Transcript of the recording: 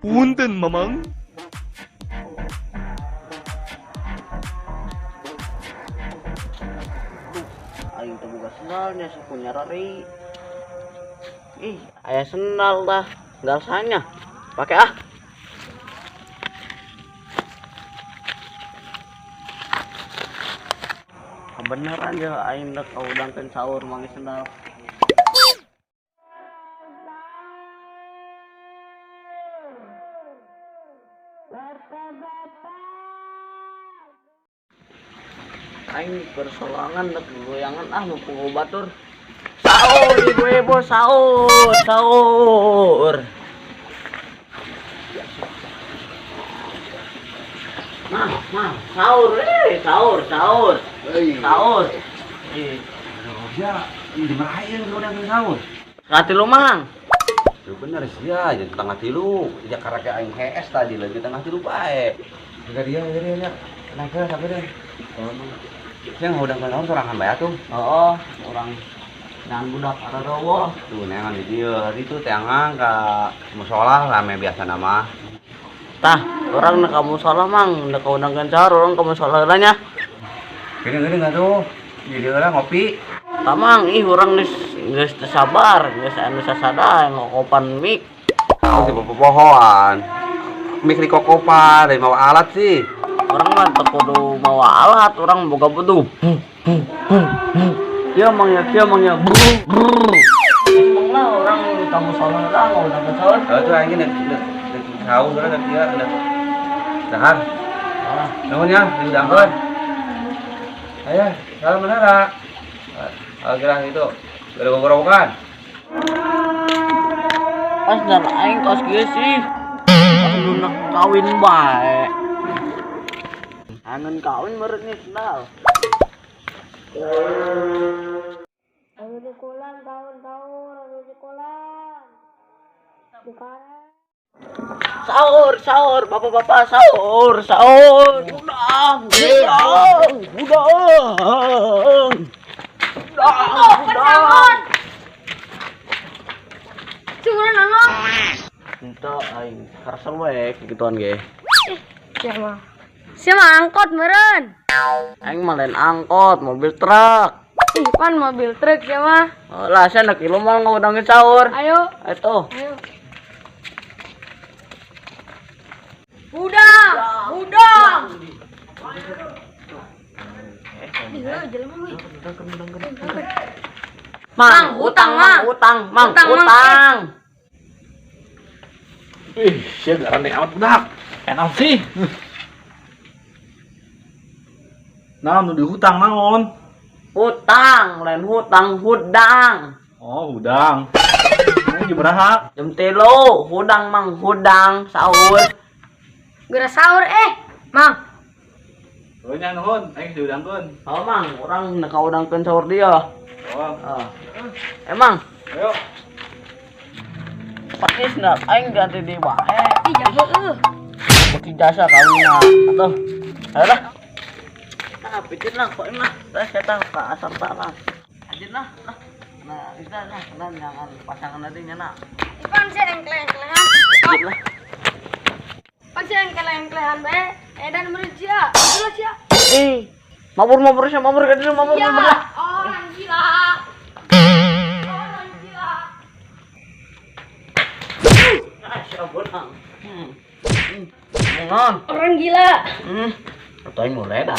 Punten, Mamang. Aing terbuka sendalnya punya Rari. Ih, ayah sendal dah. Sendal sanya. Pakai ah. Kebenaran ya aing dah kau udangkeun sahur mangis sendal. Aing bersolangan dak goyangan ah mumpung batur. Sahur ibu-ibu sahur, sahur. Mah, sahur, sahur, sahur. Sahur. Ya, ini dimarahin lu udah sahur. Rati lu mang. Ya bener sih ya, jadi tengah tilu. Ya karena kayak aing HS tadi lagi tengah tilu bae. Enggak dia ya. Naik ke sampai deh. Yang udah kenal sorangan bae tuh. Oh, orang dan budak ada rawa. Tuh nengan di dia. Itu teangang ka musola rame biasa nama. Tah, orang nak kamu salah mang, nak kau undangkan sahur orang kamu salah nya. Gede-gede enggak tuh? Jadi orang ngopi. Tamang, ih orang geus teu sabar, geus anu sasada ngokopan mik. Oh, si pohoan. Mik di kokopan, dari mawa alat sih. Orang mah teu kudu mawa alat, orang boga butuh. Kieu mang ya. Emang lah orang kamu salah lah ngau undangkan sahur. Tuh aing nek sahur orang nek dia nek dahar. Nuhun ya, diundangkeun. Ayo, salam menara. Gerang itu, ada gongkrongan. Pas dan aing kos kieu sih. Anu nak kawin bae. Anun kawin meureun nih sendal. Anu di kolan tahun-tahun, anu di kolan. Sekarang. Sahur, bapak-bapak sahur. Udang. Cuman nangong. Ento aing karesel we kegituan ge. Siapa angkot meren? Aing mah lain angkot, mobil truk. Ih, pan mobil truk siapa? Oh, lah saya nak kilo mal ngudangin sahur. Ayo. Ayo. Udang. Mang, utang. Ih, siya garane amat budak. Enak sih. Nah, nu dihutang naon? Hutang, lain hudang. Oh, udang. Ini beraha? Jam 3, hudang sahur. Geura sahur Mang. Oh, nya nuhun, aing diudangkeun. Oh, Mang, orang nak udangkeun sahur dia. Oh, Emang ayo. pakis nak aing ganti di bae. Ih, jago Beki jasa kawina. Atuh. Ayolah. Nah, pijit lah kok mah. Saya tahu ka asap tanah. Pijit lah. Nah, jangan pasangan nantinya nak. Ipan sering keleng-kelengan. Pijit lah. Pan sering keleng-kelengan bae. Edan merujia. Jelas ya. Mabur ka dulu, mabur. Ya, orang gila. Orang gila. Asyabunang. Ngon. Orang gila. Atau mulai dah.